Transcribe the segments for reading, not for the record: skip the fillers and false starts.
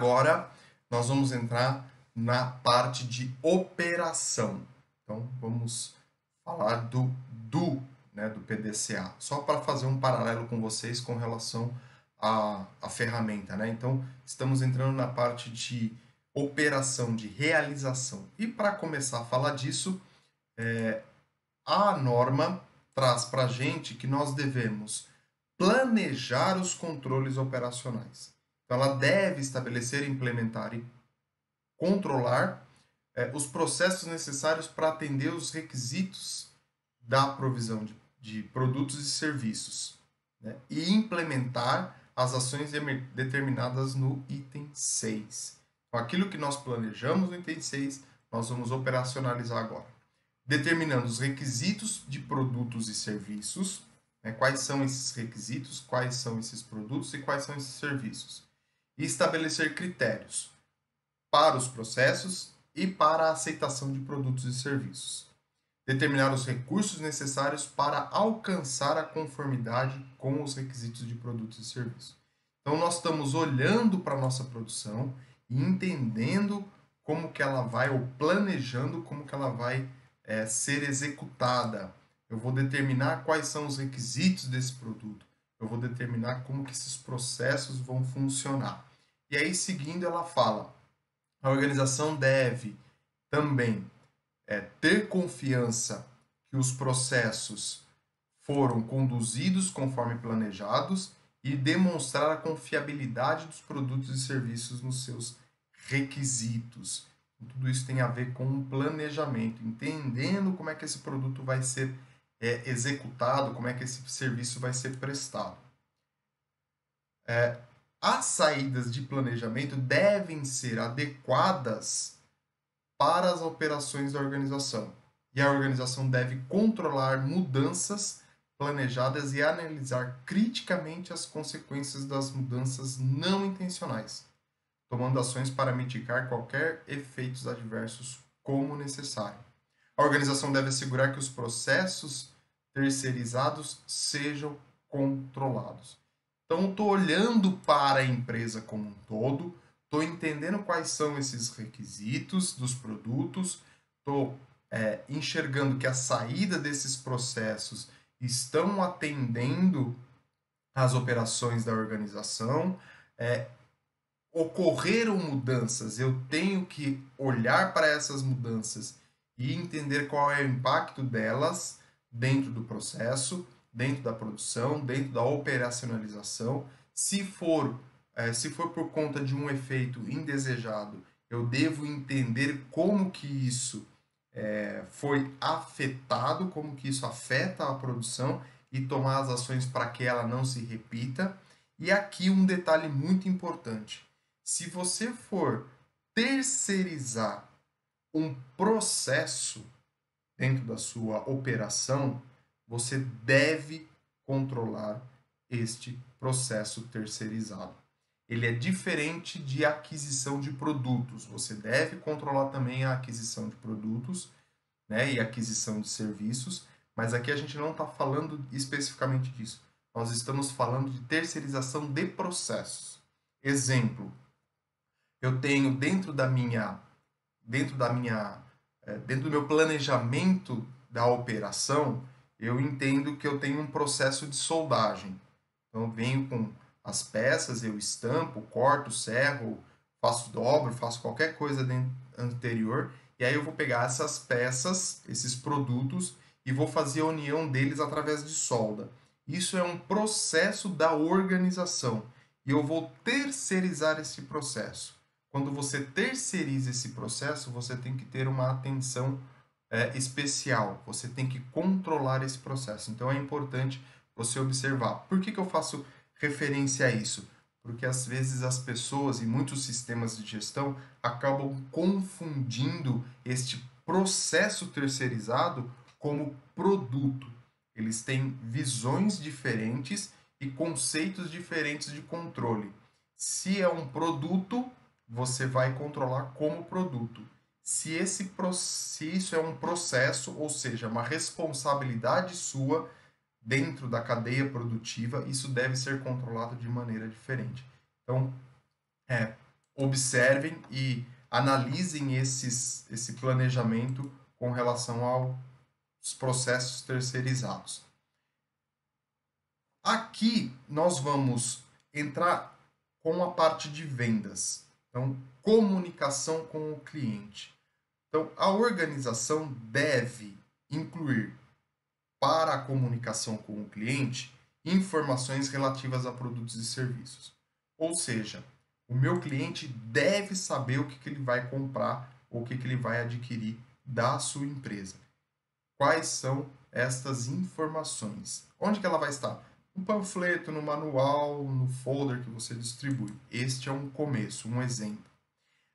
agora nós vamos entrar na parte de operação. Então vamos falar do PDCA, só para fazer um paralelo com vocês com relação à ferramenta, né? Então estamos entrando na parte de operação, de realização. E para começar a falar disso, a norma traz para a gente que nós devemos planejar os controles operacionais. Então, ela deve estabelecer, implementar e controlar os processos necessários para atender os requisitos da provisão de produtos e serviços, né? E implementar as ações determinadas no item 6. Então, aquilo que nós planejamos no item 6, nós vamos operacionalizar agora. Determinando os requisitos de produtos e serviços, né? Quais são esses requisitos, quais são esses produtos e quais são esses serviços. E estabelecer critérios para os processos e para a aceitação de produtos e serviços. Determinar os recursos necessários para alcançar a conformidade com os requisitos de produtos e serviços. Então, nós estamos olhando para a nossa produção e entendendo como que ela vai, ou planejando como que ela vai ser executada. Eu vou determinar quais são os requisitos desse produto. Eu vou determinar como que esses processos vão funcionar. E aí, seguindo, ela fala, a organização deve também ter confiança que os processos foram conduzidos conforme planejados e demonstrar a confiabilidade dos produtos e serviços nos seus requisitos. Tudo isso tem a ver com um planejamento, entendendo como é que esse produto vai ser executado, como é que esse serviço vai ser prestado. As saídas de planejamento devem ser adequadas para as operações da organização. E a organização deve controlar mudanças planejadas e analisar criticamente as consequências das mudanças não intencionais, tomando ações para mitigar qualquer efeitos adversos como necessário. A organização deve assegurar que os processos terceirizados sejam controlados. Então, estou olhando para a empresa como um todo, estou entendendo quais são esses requisitos dos produtos, estou enxergando que a saída desses processos estão atendendo às operações da organização, ocorreram mudanças, eu tenho que olhar para essas mudanças e entender qual é o impacto delas dentro do processo, dentro da produção, dentro da operacionalização. Se for por conta de um efeito indesejado, eu devo entender como que isso foi afetado, como que isso afeta a produção e tomar as ações para que ela não se repita. E aqui um detalhe muito importante. Se você for terceirizar um processo dentro da sua operação, você deve controlar este processo terceirizado. Ele é diferente de aquisição de produtos. Você deve controlar também a aquisição de produtos, né, e aquisição de serviços, mas aqui a gente não está falando especificamente disso. Nós estamos falando de terceirização de processos. Exemplo, eu tenho dentro do meu planejamento da operação, eu entendo que eu tenho um processo de soldagem. Então, eu venho com as peças, eu estampo, corto, serro, faço dobro, faço qualquer coisa anterior, e aí eu vou pegar essas peças, esses produtos, e vou fazer a união deles através de solda. Isso é um processo da organização, e eu vou terceirizar esse processo. Quando você terceiriza esse processo, você tem que ter uma atenção especial, você tem que controlar esse processo. Então é importante você observar. Por que eu faço referência a isso? Porque às vezes as pessoas e muitos sistemas de gestão acabam confundindo este processo terceirizado como produto. Eles têm visões diferentes e conceitos diferentes de controle. Se é um produto, você vai controlar como produto. Se isso é um processo, ou seja, uma responsabilidade sua dentro da cadeia produtiva, isso deve ser controlado de maneira diferente. Então, observem e analisem esse planejamento com relação aos processos terceirizados. Aqui nós vamos entrar com a parte de vendas. Então, comunicação com o cliente. Então, a organização deve incluir para a comunicação com o cliente informações relativas a produtos e serviços. Ou seja, o meu cliente deve saber o que ele vai comprar ou o que ele vai adquirir da sua empresa. Quais são estas informações? Onde que ela vai estar? No panfleto, no manual, no folder que você distribui. Este é um começo, um exemplo.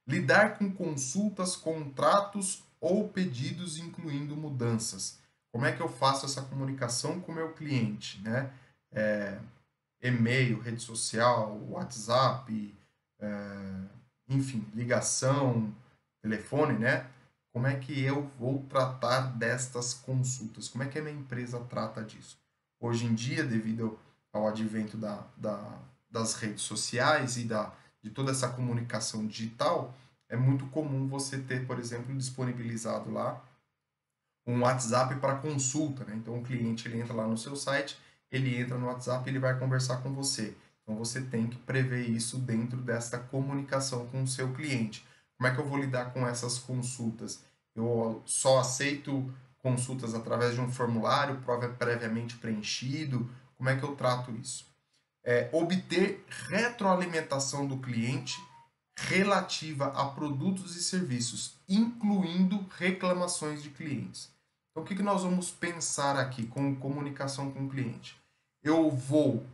Lidar com consultas, contratos ou pedidos, incluindo mudanças. Como é que eu faço essa comunicação com o meu cliente, né? E-mail, rede social, WhatsApp, enfim, ligação, telefone, né? Como é que eu vou tratar destas consultas? Como é que a minha empresa trata disso? Hoje em dia, devido ao advento das redes sociais e de toda essa comunicação digital, é muito comum você ter, por exemplo, disponibilizado lá um WhatsApp para consulta, né? Então o cliente ele entra lá no seu site, ele entra no WhatsApp e ele vai conversar com você. Então você tem que prever isso dentro dessa comunicação com o seu cliente. Como é que eu vou lidar com essas consultas? Eu só aceito consultas através de um formulário previamente preenchido? Como é que eu trato isso? Obter retroalimentação do cliente relativa a produtos e serviços, incluindo reclamações de clientes. Então, o que nós vamos pensar aqui com comunicação com o cliente? Eu vou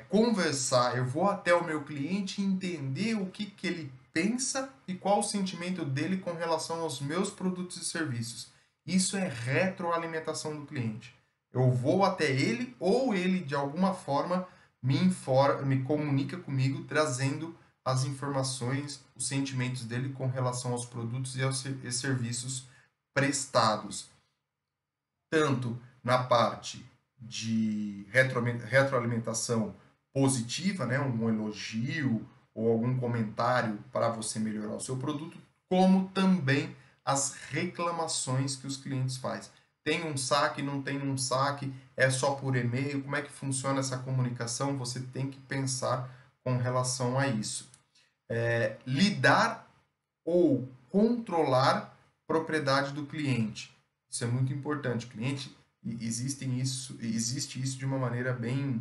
conversar, eu vou até o meu cliente e entender o que ele pensa e qual o sentimento dele com relação aos meus produtos e serviços. Isso é retroalimentação do cliente. Eu vou até ele ou ele, de alguma forma, me comunica comigo, trazendo as informações, os sentimentos dele com relação aos produtos e aos serviços prestados, tanto na parte de retroalimentação positiva, né, um elogio ou algum comentário para você melhorar o seu produto, como também as reclamações que os clientes fazem. Tem um saque, não tem um saque, é só por e-mail, como é que funciona essa comunicação? Você tem que pensar com relação a isso. Lidar ou controlar propriedade do cliente. Isso é muito importante. O cliente, existe isso de uma maneira bem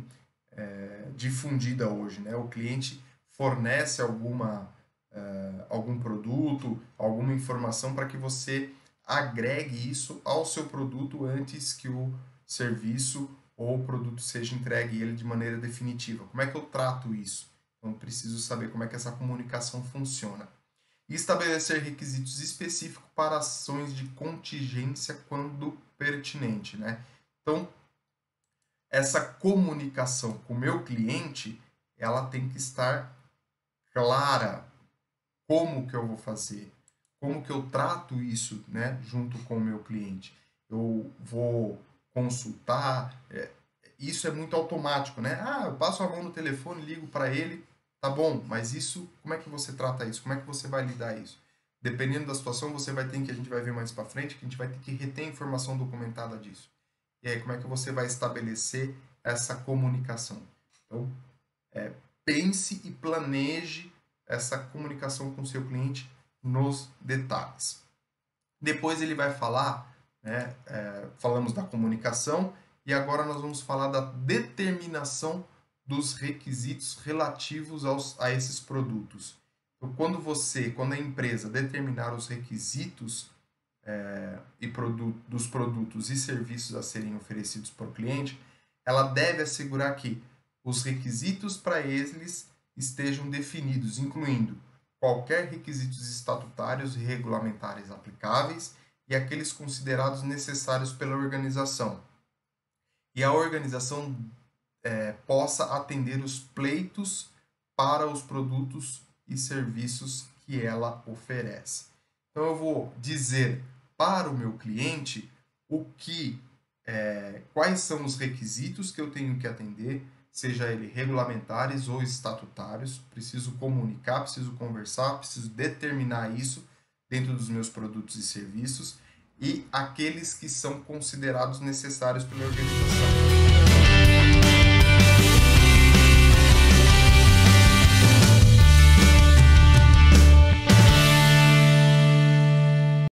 difundida hoje, né? O cliente fornece algum produto, alguma informação para que você agregue isso ao seu produto antes que o serviço ou o produto seja entregue ele de maneira definitiva. Como é que eu trato isso? Então, preciso saber como é que essa comunicação funciona. E estabelecer requisitos específicos para ações de contingência quando pertinente, né? Então, essa comunicação com o meu cliente, ela tem que estar clara. Como que eu vou fazer? Como que eu trato isso, né, junto com o meu cliente? Eu vou consultar, isso é muito automático, né? Ah, eu passo a mão no telefone, ligo para ele, tá bom, mas isso, como é que você trata isso? Como é que você vai lidar isso? Dependendo da situação, você vai ter que, a gente vai ver mais para frente, que a gente vai ter que reter informação documentada disso. E aí, como é que você vai estabelecer essa comunicação? Então, pense e planeje essa comunicação com o seu cliente nos detalhes. Depois ele vai falar, né, falamos da comunicação, e agora nós vamos falar da determinação dos requisitos relativos a esses produtos. Então, quando a empresa determinar os requisitos dos produtos e serviços a serem oferecidos para o cliente, ela deve assegurar que os requisitos para eles estejam definidos, incluindo qualquer requisitos estatutários e regulamentares aplicáveis e aqueles considerados necessários pela organização. E a organização possa atender os pleitos para os produtos e serviços que ela oferece. Então eu vou dizer para o meu cliente quais são os requisitos que eu tenho que atender, seja ele regulamentares ou estatutários. Preciso comunicar, preciso conversar, preciso determinar isso dentro dos meus produtos e serviços, e aqueles que são considerados necessários pela organização.